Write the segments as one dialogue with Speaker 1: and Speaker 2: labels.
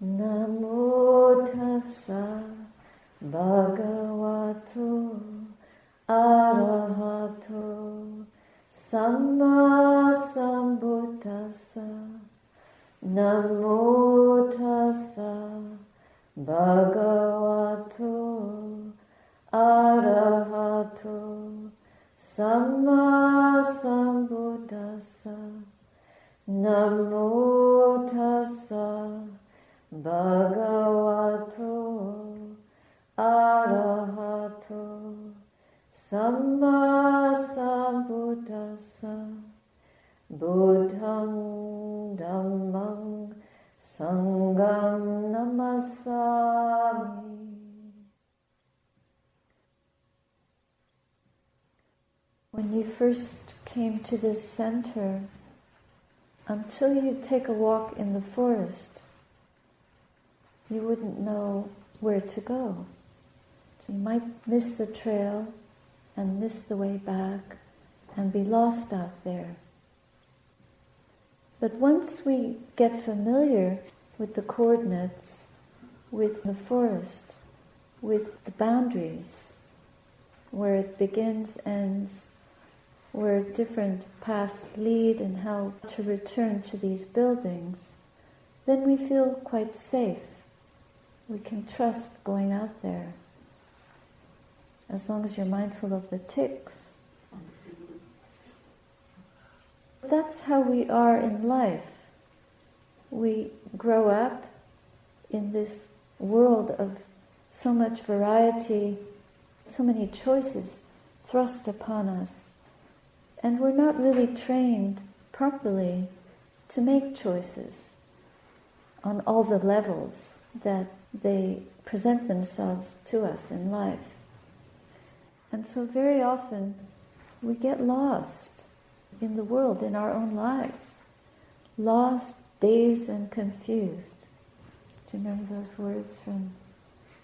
Speaker 1: Namo tassa bhagavato arahato samma sambuddhassa. Namo tassa bhagavato arahato samma sambuddhassa. Namo tassa bhagavato arahato samma sambuddhassa. Buddhang dhammang sangham namasami. When you first came to this center, until you take a walk in the forest, you wouldn't know where to go. So you might miss the trail and miss the way back and be lost out there. But once we get familiar with the coordinates, with the forest, with the boundaries, where it begins, ends, where different paths lead and how to return to these buildings, then we feel quite safe. We can trust going out there, as long as you're mindful of the ticks. That's how we are in life. We grow up in this world of so much variety, so many choices thrust upon us, and we're not really trained properly to make choices on all the levels that they present themselves to us in life. And so very often we get lost in the world, in our own lives. Lost, dazed, and confused. Do you remember those words from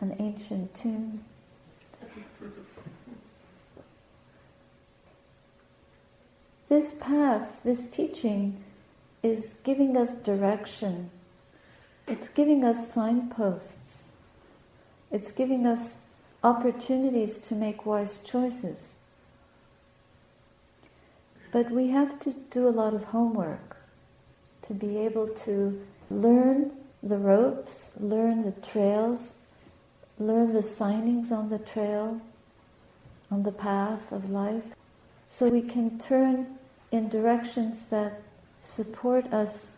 Speaker 1: an ancient tune? This path, this teaching, is giving us direction. It's giving us signposts. It's giving us opportunities to make wise choices. But we have to do a lot of homework to be able to learn the ropes, learn the trails, learn the signings on the trail, on the path of life, so we can turn in directions that support us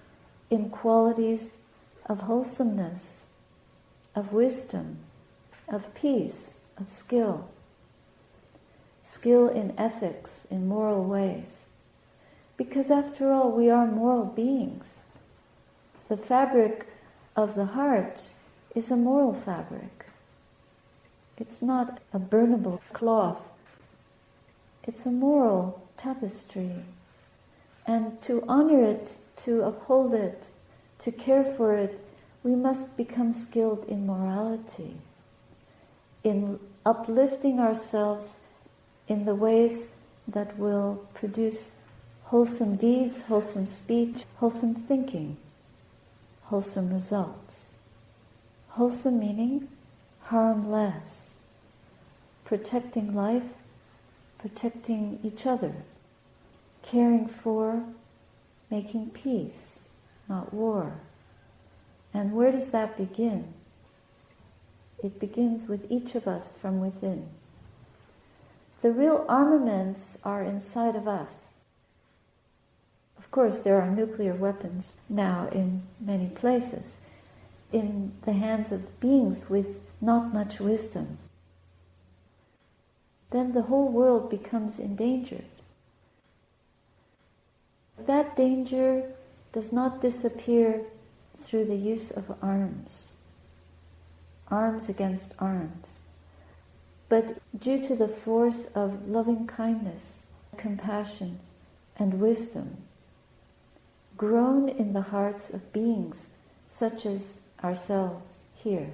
Speaker 1: in qualities of wholesomeness, of wisdom, of peace, of skill. Skill in ethics, in moral ways. Because after all, we are moral beings. The fabric of the heart is a moral fabric. It's not a burnable cloth. It's a moral tapestry. And to honor it, to uphold it, to care for it, we must become skilled in morality, in uplifting ourselves in the ways that will produce wholesome deeds, wholesome speech, wholesome thinking, wholesome results. Wholesome meaning harm less, protecting life, protecting each other, caring for, making peace, not war. And where does that begin? It begins with each of us from within. The real armaments are inside of us. Of course, there are nuclear weapons now in many places, in the hands of beings with not much wisdom. Then the whole world becomes endangered. That danger does not disappear through the use of arms against arms, but due to the force of loving kindness, compassion, and wisdom, grown in the hearts of beings such as ourselves here,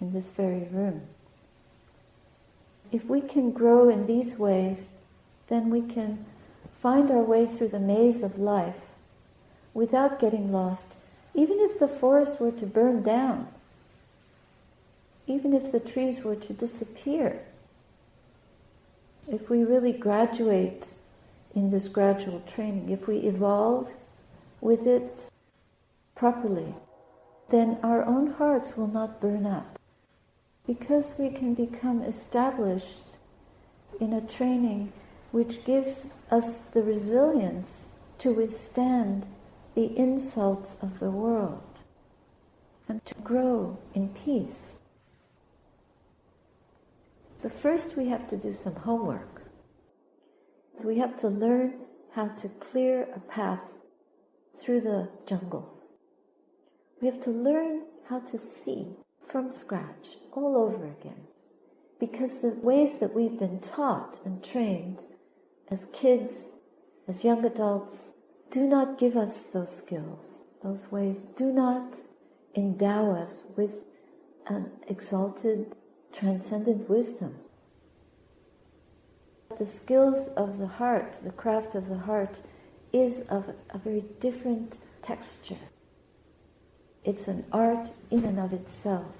Speaker 1: in this very room. If we can grow in these ways, then we can find our way through the maze of life without getting lost Even if the forest were to burn down, even if the trees were to disappear, if we really graduate in this gradual training, if we evolve with it properly, then our own hearts will not burn up, because we can become established in a training which gives us the resilience to withstand the insults of the world and to grow in peace. But first we have to do some homework. We have to learn how to clear a path through the jungle. We have to learn how to see from scratch all over again. Because the ways that we've been taught and trained as kids, as young adults, do not give us those skills. Those ways do not endow us with an exalted, transcendent wisdom. The skills of the heart, the craft of the heart, is of a very different texture. It's an art in and of itself.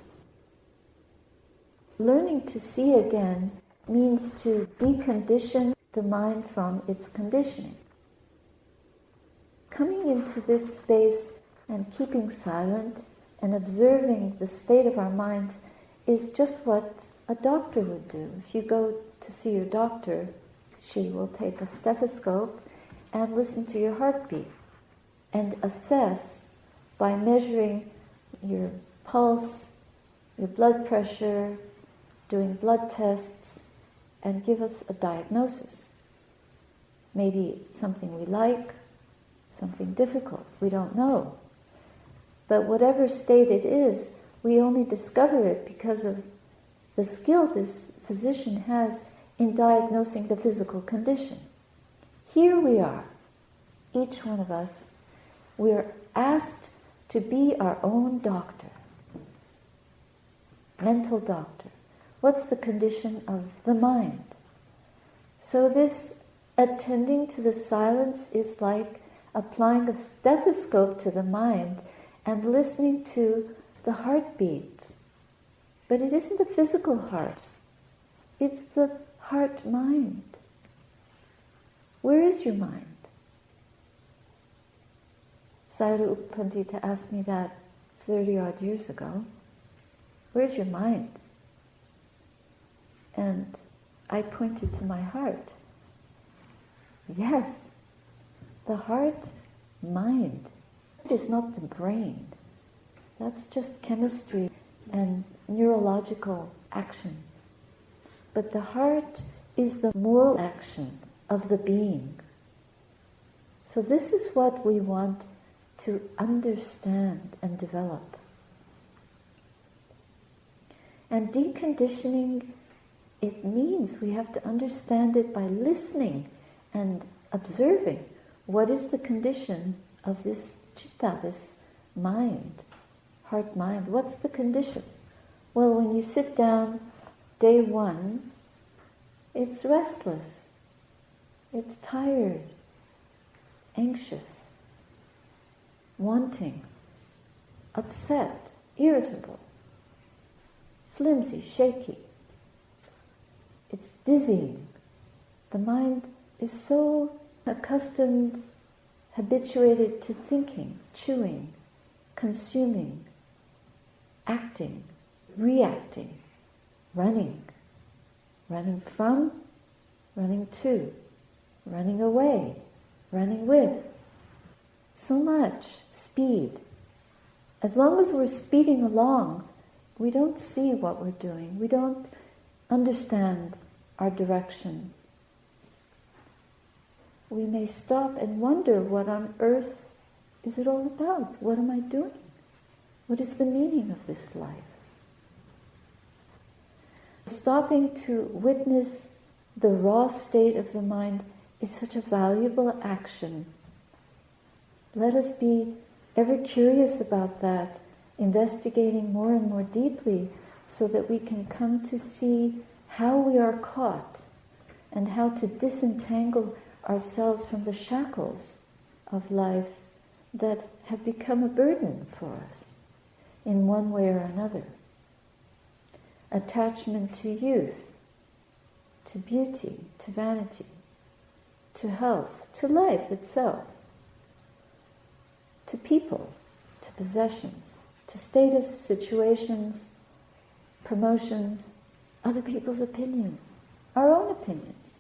Speaker 1: Learning to see again means to decondition the mind from its conditioning. Coming into this space and keeping silent and observing the state of our minds is just what a doctor would do. If you go to see your doctor, she will take a stethoscope and listen to your heartbeat and assess by measuring your pulse, your blood pressure, doing blood tests, and give us a diagnosis. Maybe something we like, something difficult, we don't know. But whatever state it is, we only discover it because of the skill this physician has in diagnosing the physical condition. Here we are, each one of us, we are asked to be our own doctor, mental doctor. What's the condition of the mind? So this attending to the silence is like applying a stethoscope to the mind and listening to the heartbeat. But it isn't the physical heart. It's the heart-mind. Where is your mind? Sayadaw U Pandita asked me that 30-odd years ago. Where's your mind? And I pointed to my heart. Yes, the heart, mind. It is not the brain. That's just chemistry and neurological action. But the heart is the moral action of the being. So this is what we want to understand and develop. And deconditioning, it means we have to understand it by listening and observing what is the condition of this chitta, this mind, heart-mind. What's the condition? Well, when you sit down day one, it's restless, it's tired, anxious, wanting, upset, irritable, flimsy, shaky. It's dizzying. The mind is so accustomed, habituated to thinking, chewing, consuming, acting, reacting, running from, running to, running away, running with. So much speed. As long as we're speeding along, we don't see what we're doing. We don't understand our direction. We may stop and wonder, what on earth is it all about? What am I doing? What is the meaning of this life? Stopping to witness the raw state of the mind is such a valuable action. Let us be ever curious about that, investigating more and more deeply so that we can come to see how we are caught and how to disentangle ourselves from the shackles of life that have become a burden for us in one way or another. Attachment to youth, to beauty, to vanity, to health, to life itself, to people, to possessions, to status, situations, promotions, other people's opinions, our own opinions,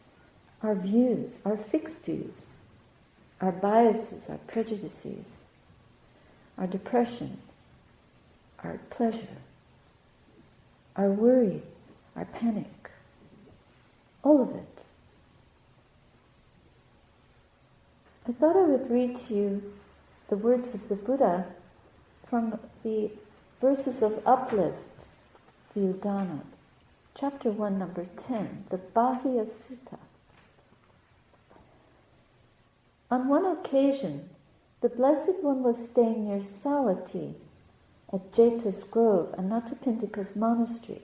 Speaker 1: our views, our fixed views, our biases, our prejudices, our depression, our pleasure, our worry, our panic, all of it. I thought I would read to you the words of the Buddha from the verses of Uplift, the Udana, chapter 1, number 10, the Bahiya Sutta. On one occasion, the Blessed One was staying near Sawati at Jeta's Grove, Anathapindika's monastery.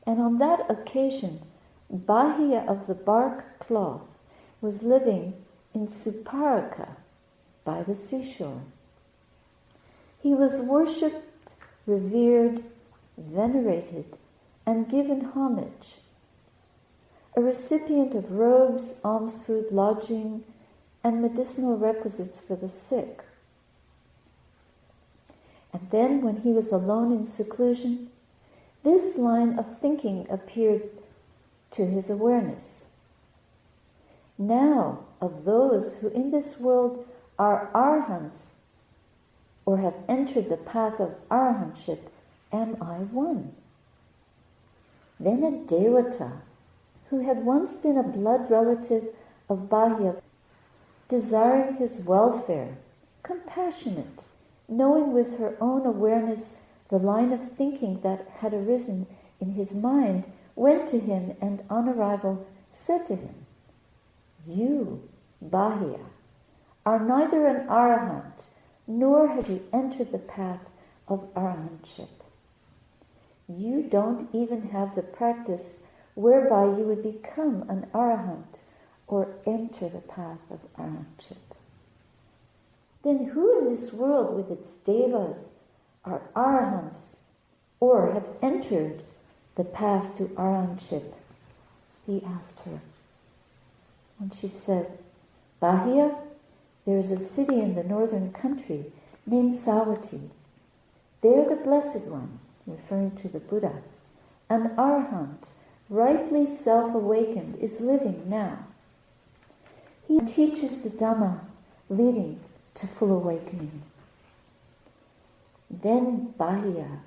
Speaker 1: And on that occasion, Bahiya of the bark cloth was living in Suparaka by the seashore. He was worshipped, revered, venerated, and given homage, a recipient of robes, alms food, lodging, and medicinal requisites for the sick. And then, when he was alone in seclusion, this line of thinking appeared to his awareness. Now, of those who in this world are arhants, or have entered the path of arahantship, am I one? Then a devata, who had once been a blood relative of Bahiya, desiring his welfare, compassionate, knowing with her own awareness the line of thinking that had arisen in his mind, went to him and on arrival said to him, "You, Bahiya, are neither an arahant, nor have you entered the path of arahantship. You don't even have the practice whereby you would become an arahant or enter the path of arahantship. Then who in this world with its devas are arahants or have entered the path to arahantship?" He asked her. And she said, "Bahiya, there is a city in the northern country named Sawati. There the Blessed One," referring to the Buddha, "an arahant, rightly self-awakened, is living now. He teaches the Dhamma leading to full awakening." Then Bahiya,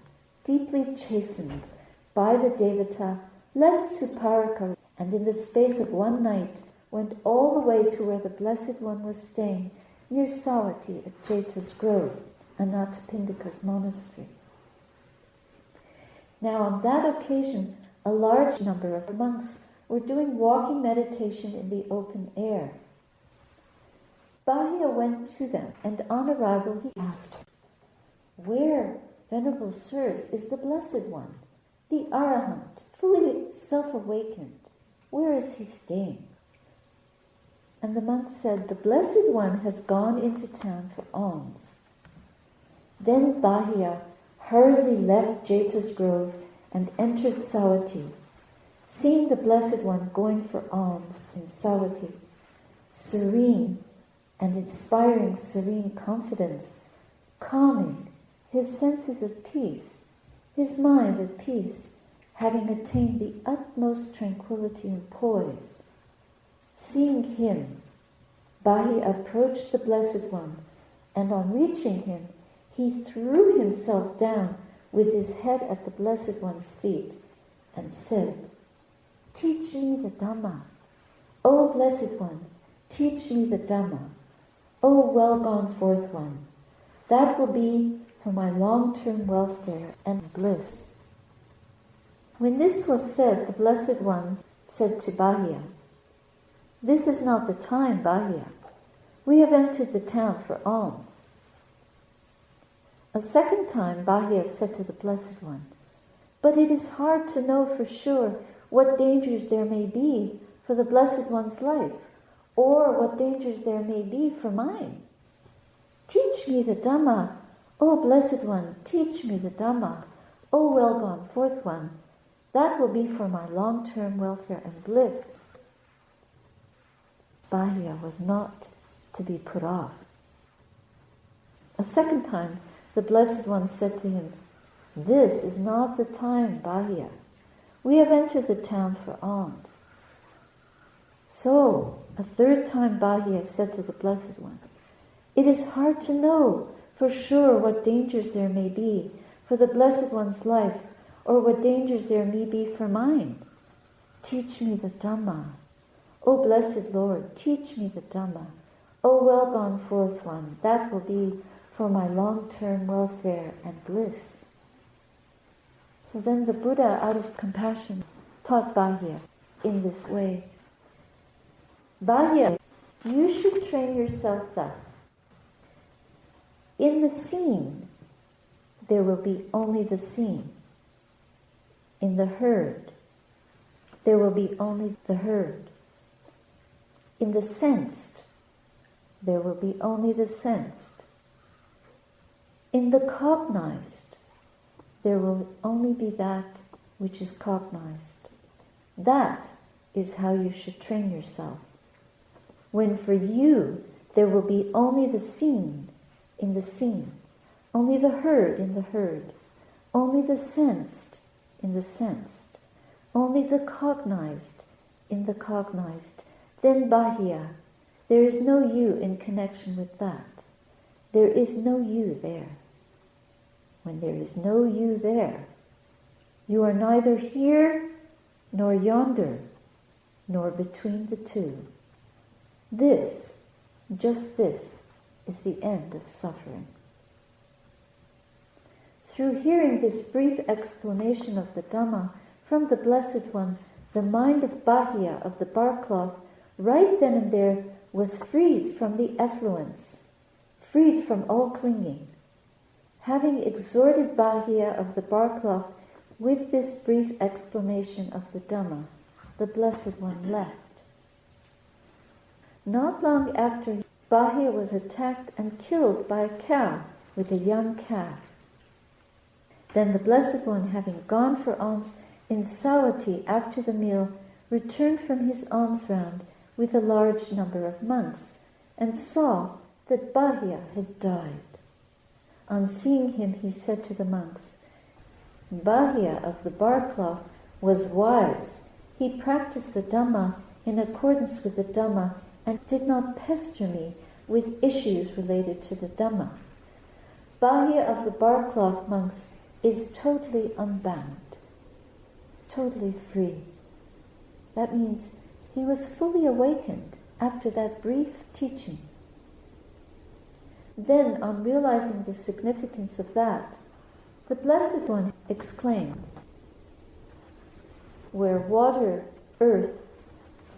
Speaker 1: deeply chastened by the Devata, left Suparaka and in the space of one night went all the way to where the Blessed One was staying, near Sawati at Jeta's Grove, Anathapindika's monastery. Now on that occasion, a large number of monks were doing walking meditation in the open air. Bahiya went to them, and on arrival he asked her, "Where, Venerable Sirs, is the Blessed One, the Arahant, fully self-awakened? Where is he staying?" And the monk said, "The Blessed One has gone into town for alms." Then Bahiya hurriedly left Jeta's Grove and entered Sawati. Seeing the Blessed One going for alms in Sawati, serene and inspiring serene confidence, calming, his senses at peace, his mind at peace, having attained the utmost tranquility and poise. Seeing him, Bahiya approached the Blessed One, and on reaching him, he threw himself down with his head at the Blessed One's feet and said, "Teach me the Dhamma. O Blessed One, teach me the Dhamma. O well gone forth one, that will be for my long-term welfare and bliss." When this was said, the Blessed One said to Bahiya, "This is not the time, Bahiya. We have entered the town for alms." A second time, Bahiya said to the Blessed One, "But it is hard to know for sure what dangers there may be for the Blessed One's life, or what dangers there may be for mine." me the Dhamma. O Blessed One, teach me the Dhamma. O well gone forth one, that will be for my long-term welfare and bliss. Bahiya was not to be put off. A second time, the Blessed One said to him, this is not the time, Bahiya. We have entered the town for alms. So, a third time Bahiya said to the Blessed One, it is hard to know for sure what dangers there may be for the Blessed One's life, or what dangers there may be for mine. Teach me the Dhamma. O Blessed Lord, teach me the Dhamma. O well gone forth one, that will be for my long-term welfare and bliss. So then the Buddha, out of compassion, taught Bahiya in this way. Bahiya, you should train yourself thus. In the seen, there will be only the seen. In the heard, there will be only the heard. In the sensed, there will be only the sensed. In the cognized, there will only be that which is cognized. That is how you should train yourself. When for you, there will be only the seen in the seen, only the heard in the heard, only the sensed in the sensed, only the cognized in the cognized, then Bahiya, there is no you in connection with that. There is no you there. When there is no you there, you are neither here nor yonder, nor between the two. This, just this, is the end of suffering. Through hearing this brief explanation of the Dhamma from the Blessed One, the mind of Bahiya, of the bark cloth, right then and there was freed from the effluence, freed from all clinging. Having exhorted Bahiya of the bark cloth with this brief explanation of the Dhamma, the Blessed One left. Not long after, Bahiya was attacked and killed by a cow with a young calf. Then the Blessed One, having gone for alms in Sawati after the meal, returned from his alms round with a large number of monks, and saw that Bahiya had died. On seeing him, he said to the monks, Bahiya of the bark cloth was wise. He practiced the Dhamma in accordance with the Dhamma and did not pester me with issues related to the Dhamma. Bahiya of the bark cloth, monks, is totally unbound, totally free. That means he was fully awakened after that brief teaching. Then, on realizing the significance of that, the Blessed One exclaimed, where water, earth,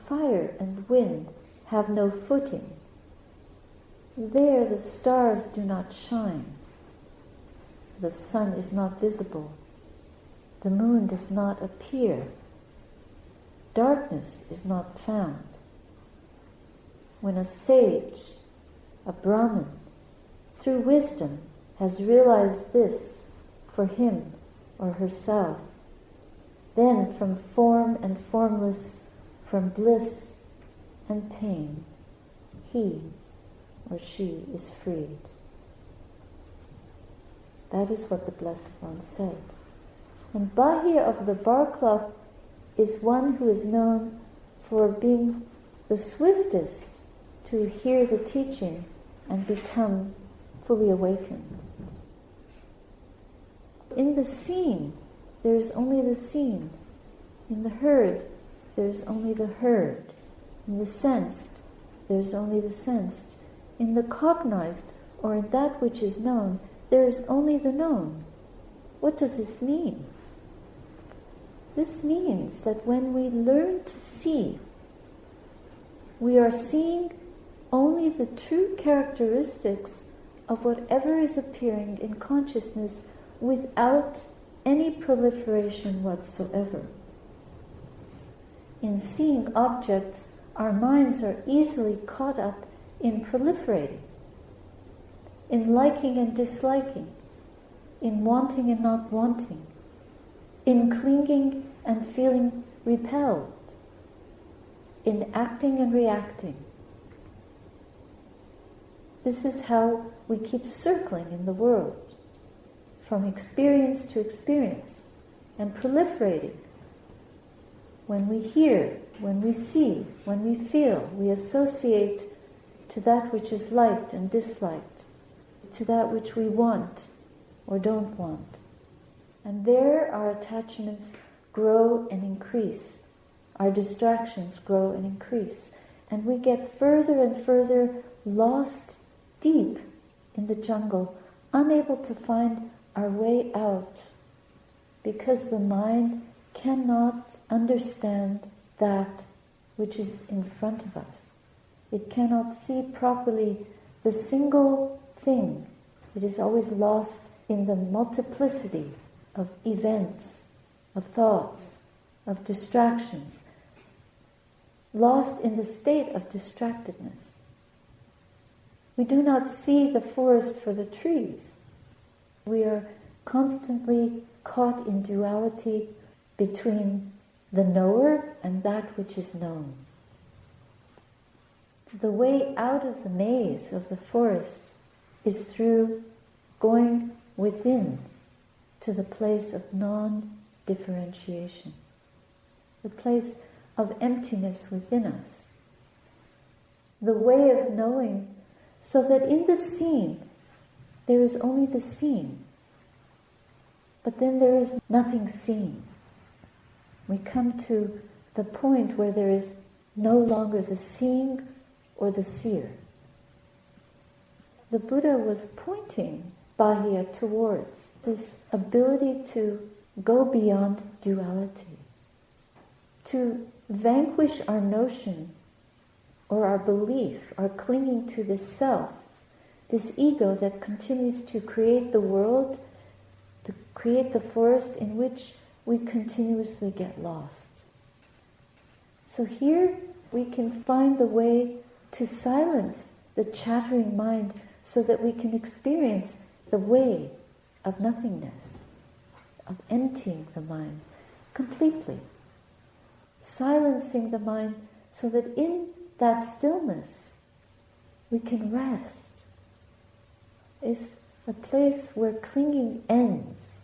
Speaker 1: fire, and wind have no footing, there the stars do not shine, the sun is not visible, the moon does not appear, darkness is not found. When a sage, a Brahmin, through wisdom has realized this for him or herself, then from form and formless, from bliss and pain, he or she is freed. That is what the Blessed One said. And Bahiya of the bark cloth is one who is known for being the swiftest to hear the teaching and become fully awakened. In the seen, there is only the seen. In the heard, there is only the heard. In the sensed, there is only the sensed. In the cognized, or in that which is known, there is only the known. What does this mean? This means that when we learn to see, we are seeing only the true characteristics of whatever is appearing in consciousness without any proliferation whatsoever. In seeing objects, our minds are easily caught up in proliferating. in liking and disliking, in wanting and not wanting, in clinging and feeling repelled, in acting and reacting. This is how we keep circling in the world, from experience to experience, and proliferating. When we hear, when we see, when we feel, we associate to that which is liked and disliked, to that which we want or don't want. And there our attachments grow and increase. Our distractions grow and increase. And we get further and further lost deep in the jungle, unable to find our way out, because the mind cannot understand that which is in front of us. It cannot see properly the single thing. It is always lost in the multiplicity of events, of thoughts, of distractions, lost in the state of distractedness. We do not see the forest for the trees. We are constantly caught in duality between the knower and that which is known. The way out of the maze of the forest is through going within to the place of non-differentiation, the place of emptiness within us. The way of knowing, so that in the seen there is only the seen, but then there is nothing seen. We come to the point where there is no longer the seeing or the seer. The Buddha was pointing Bahiya towards this ability to go beyond duality, to vanquish our notion or our belief, our clinging to this self, this ego that continues to create the world, to create the forest in which we continuously get lost. So here we can find the way to silence the chattering mind so that we can experience the way of nothingness, of emptying the mind completely, silencing the mind so that in that stillness we can rest. It's a place where clinging ends,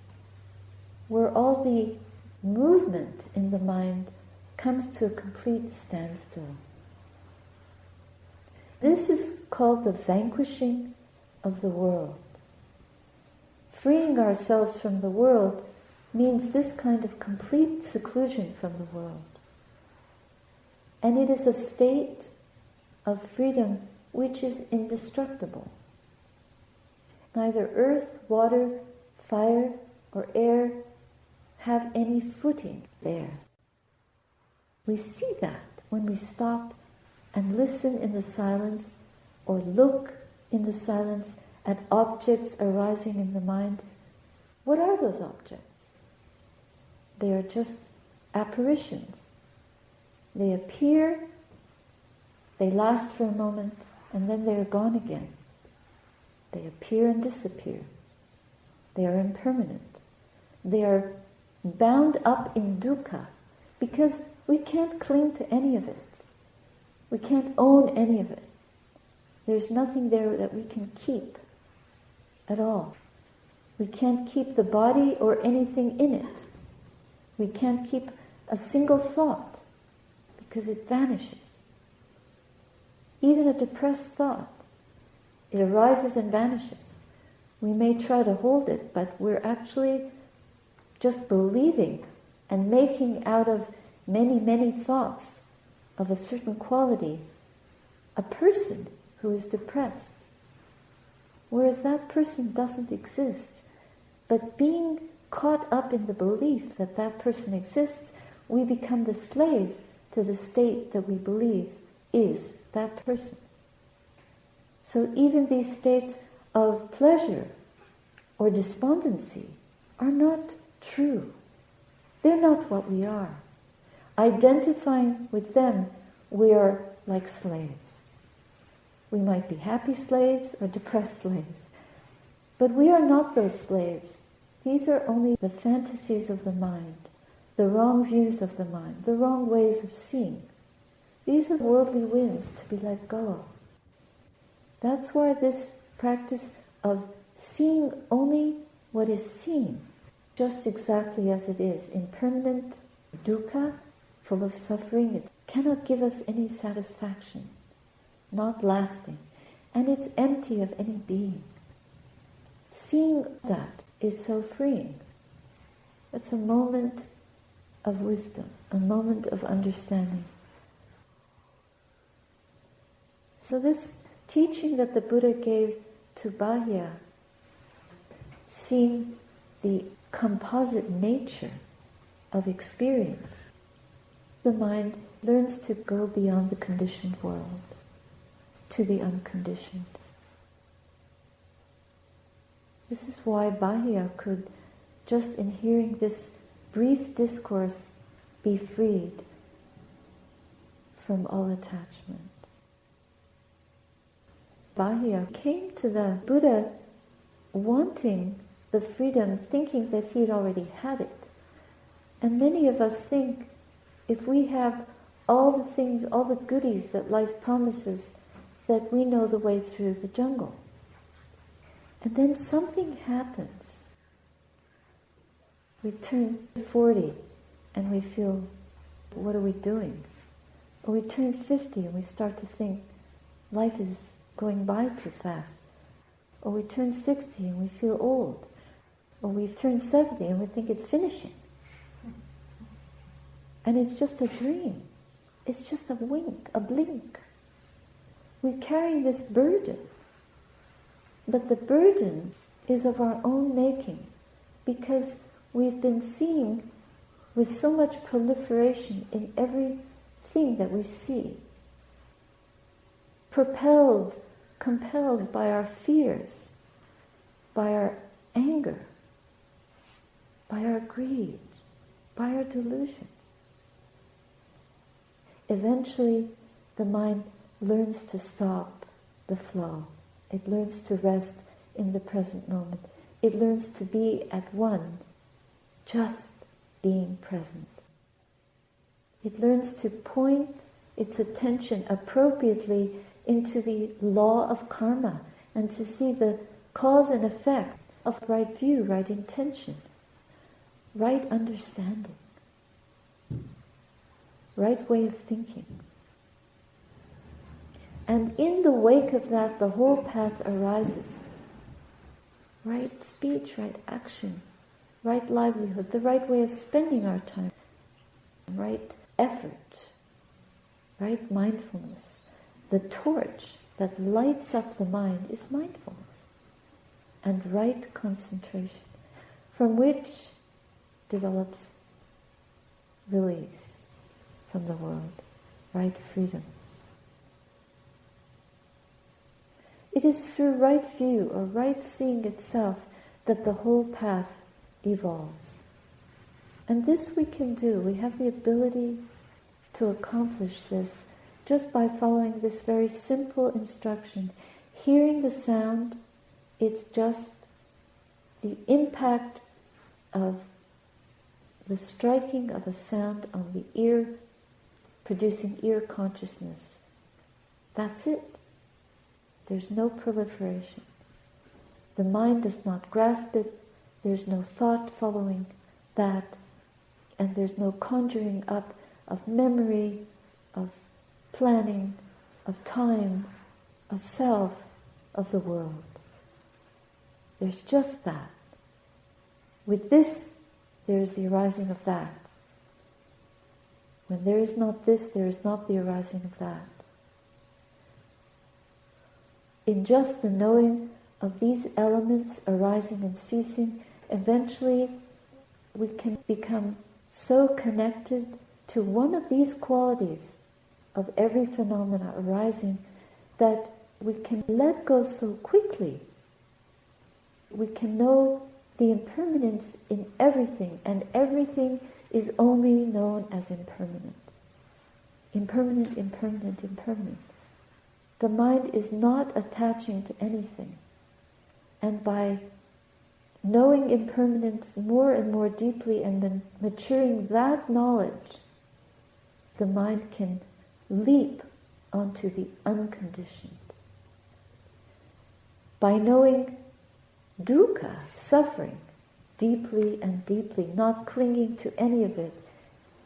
Speaker 1: where all the movement in the mind comes to a complete standstill. This is called the vanquishing of the world. Freeing ourselves from the world means this kind of complete seclusion from the world. And it is a state of freedom which is indestructible. Neither earth, water, fire, or air have any footing there. We see that when we stop and listen in the silence or look in the silence at objects arising in the mind. What are those objects? They are just apparitions. They appear, they last for a moment, and then they are gone again. They appear and disappear. They are impermanent. They are bound up in dukkha because we can't cling to any of it. We can't own any of it. There's nothing there that we can keep at all. We can't keep the body or anything in it. We can't keep a single thought because it vanishes. Even a depressed thought, it arises and vanishes. We may try to hold it, but we're actually just believing and making out of many, many thoughts of a certain quality a person who is depressed. Whereas that person doesn't exist. But being caught up in the belief that that person exists, we become the slave to the state that we believe is that person. So even these states of pleasure or despondency are not true. They're not what we are. Identifying with them, we are like slaves. We might be happy slaves or depressed slaves, But we are not those slaves. These are only the fantasies of the mind, the wrong views of the mind, the wrong ways of seeing. These are worldly winds to be let go of. That's why this practice of seeing only what is seen, just exactly as it is, impermanent, dukkha, full of suffering, it cannot give us any satisfaction, not lasting, and it's empty of any being. Seeing that is so freeing. It's a moment of wisdom, a moment of understanding. So this teaching that the Buddha gave to Bahiya, seeing the composite nature of experience, the mind learns to go beyond the conditioned world to the unconditioned. This is why Bahiya could, just in hearing this brief discourse, be freed from all attachment. Bahiya came to the Buddha wanting the freedom, thinking that he'd already had it. And many of us think, if we have all the things, all the goodies that life promises, that we know the way through the jungle. And then something happens. We turn 40 and we feel, what are we doing? Or we turn 50 and we start to think, life is going by too fast. Or we turn 60 and we feel old. Or we turn 70 and we think it's finishing. And it's just a dream. It's just a wink, a blink. We're carrying this burden. But the burden is of our own making, because we've been seeing with so much proliferation in everything that we see, propelled, compelled by our fears, by our anger, by our greed, by our delusion. Eventually, the mind learns to stop the flow. It learns to rest in the present moment. It learns to be at one, just being present. It learns to point its attention appropriately into the law of karma and to see the cause and effect of right view, right intention, right understanding, right way of thinking. And in the wake of that, the whole path arises. Right speech, right action, right livelihood, the right way of spending our time, right effort, right mindfulness. The torch that lights up the mind is mindfulness and right concentration, from which develops release from the world, right freedom. It is through right view or right seeing itself that the whole path evolves. And this we can do. We have the ability to accomplish this just by following this very simple instruction. Hearing the sound, it's just the impact of the striking of a sound on the ear, producing ear consciousness. That's it. There's no proliferation. The mind does not grasp it. There's no thought following that. And there's no conjuring up of memory, of planning, of time, of self, of the world. There's just that. With this, there is the arising of that. When there is not this, there is not the arising of that. In just the knowing of these elements arising and ceasing, eventually we can become so connected to one of these qualities of every phenomena arising that we can let go so quickly. We can know the impermanence in everything, and everything is only known as impermanent. Impermanent, impermanent, impermanent. The mind is not attaching to anything. And by knowing impermanence more and more deeply and then maturing that knowledge, the mind can leap onto the unconditioned. By knowing dukkha, suffering, deeply and deeply, not clinging to any of it,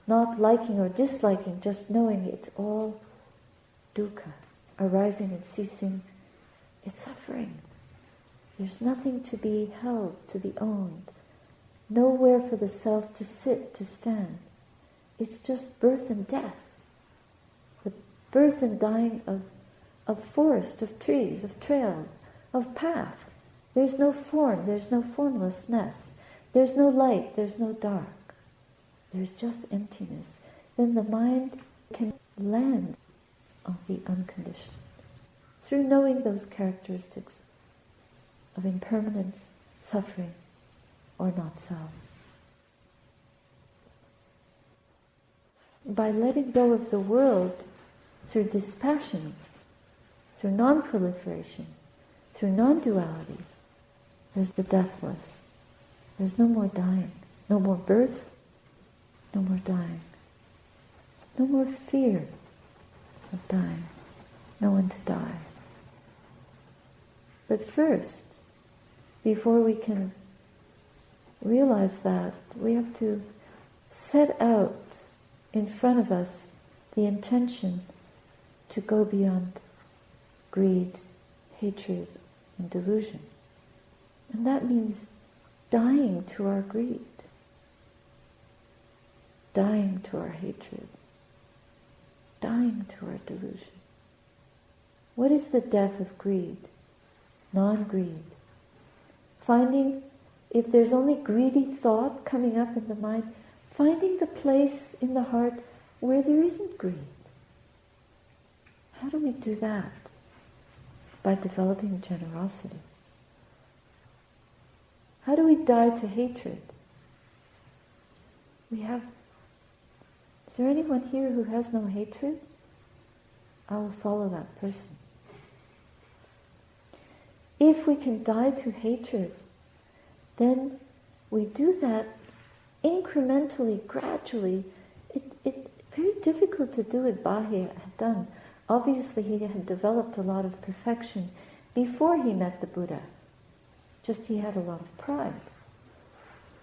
Speaker 1: not liking or disliking, just knowing it's all dukkha, arising and ceasing, it's suffering. There's nothing to be held, to be owned, nowhere for the self to sit, to stand. It's just birth and death, the birth and dying of forest, of trees, of trails, of path. There's no form, there's no formlessness, there's no light, there's no dark. There's just emptiness. Then the mind can land on the unconditioned through knowing those characteristics of impermanence, suffering, or not self. By letting go of the world through dispassion, through non-proliferation, through non-duality, there's the deathless. There's no more dying, no more birth, no more dying, no more fear of dying, no one to die. But first, before we can realize that, we have to set out in front of us the intention to go beyond greed, hatred, and delusion. And that means dying to our greed, dying to our hatred, dying to our delusion. What is the death of greed? Non-greed. Finding, if there's only greedy thought coming up in the mind, finding the place in the heart where there isn't greed. How do we do that? By developing generosity. How do we die to hatred? Is there anyone here who has no hatred? I will follow that person. If we can die to hatred, then we do that incrementally, gradually. It's very difficult to do what Bahiya had done. Obviously, he had developed a lot of perfection before he met the Buddha. Just he had a lot of pride.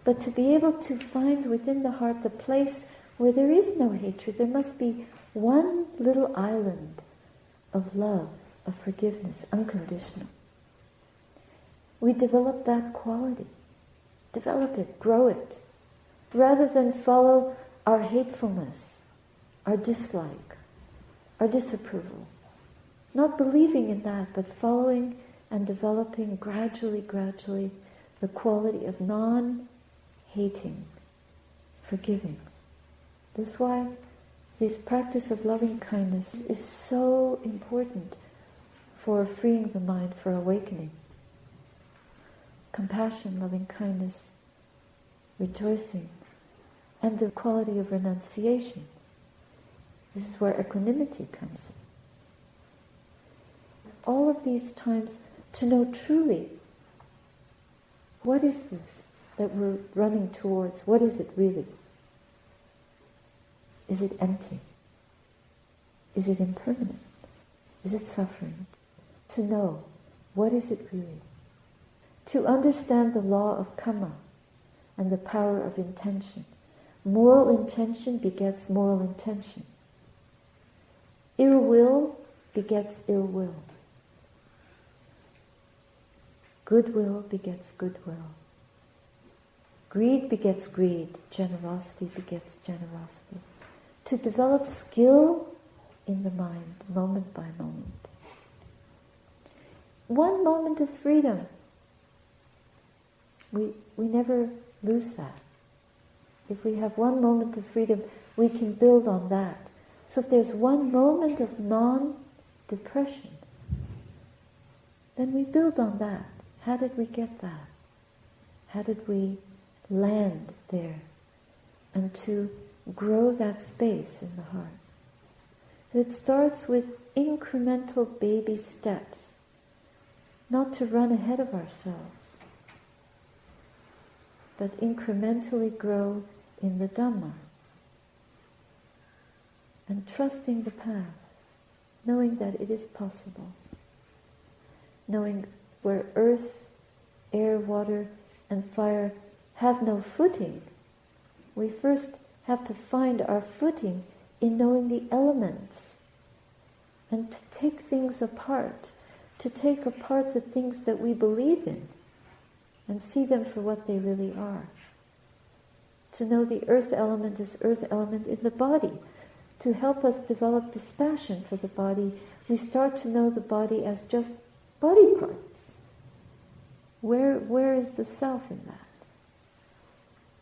Speaker 1: But to be able to find within the heart the place where there is no hatred, there must be one little island of love, of forgiveness, unconditional. We develop that quality. Develop it, grow it, rather than follow our hatefulness, our dislike, our disapproval. Not believing in that, but following and developing gradually the quality of non-hating, forgiving. This is why this practice of loving kindness is so important for freeing the mind, for awakening. Compassion, loving kindness, rejoicing, and the quality of renunciation. This is where equanimity comes in. All of these times to know truly, what is this that we're running towards? What is it really? Is it empty? Is it impermanent? Is it suffering? To know, what is it really? To understand the law of karma and the power of intention. Moral intention begets moral intention. Ill will begets ill will. Goodwill begets goodwill. Greed begets greed. Generosity begets generosity. To develop skill in the mind, moment by moment. One moment of freedom. We never lose that. If we have one moment of freedom, we can build on that. So if there's one moment of non-depression, then we build on that. How did we get that? How did we land there? And to grow that space in the heart. So it starts with incremental baby steps. not to run ahead of ourselves, but incrementally grow in the Dhamma and trusting the path, knowing that it is possible, knowing where earth, air, water, and fire have no footing, we first have to find our footing in knowing the elements and to take things apart, to take apart the things that we believe in and see them for what they really are. To know the earth element is earth element in the body. To help us develop dispassion for the body, we start to know the body as just body parts. Where is the self in that?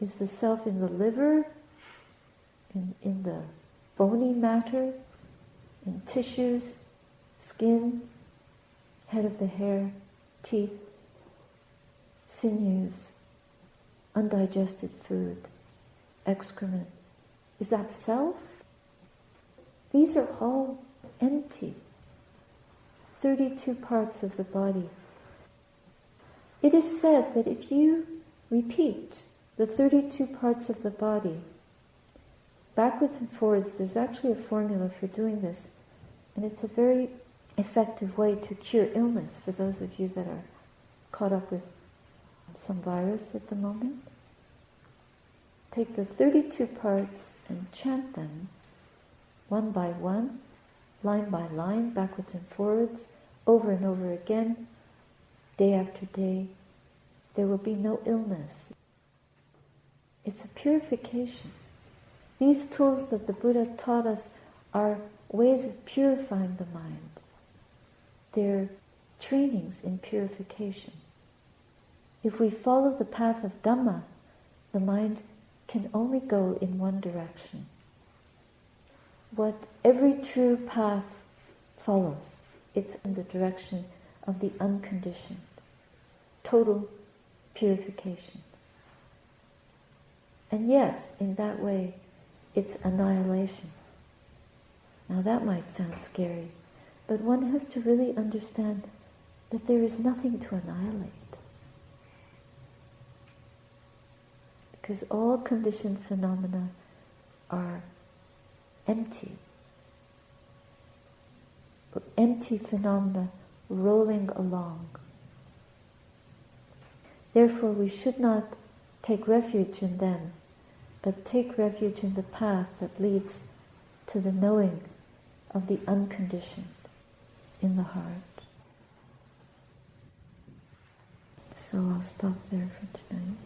Speaker 1: Is the self in the liver, in the bony matter, in tissues, skin, head of the hair, teeth, sinews, undigested food, excrement? Is that self? These are all empty. 32 parts of the body. It is said that if you repeat the 32 parts of the body backwards and forwards, there's actually a formula for doing this, and it's a very effective way to cure illness for those of you that are caught up with some virus at the moment. Take the 32 parts and chant them one by one, line by line, backwards and forwards, over and over again, day after day. There will be no illness. It's a purification. These tools that the Buddha taught us are ways of purifying the mind. They're trainings in purification. If we follow the path of Dhamma, the mind can only go in one direction. What every true path follows, it's in the direction of the unconditioned, total purification. And yes, in that way, it's annihilation. Now that might sound scary, but one has to really understand that there is nothing to annihilate. Because all conditioned phenomena are empty. Empty phenomena rolling along. Therefore, we should not take refuge in them, but take refuge in the path that leads to the knowing of the unconditioned in the heart. So I'll stop there for tonight.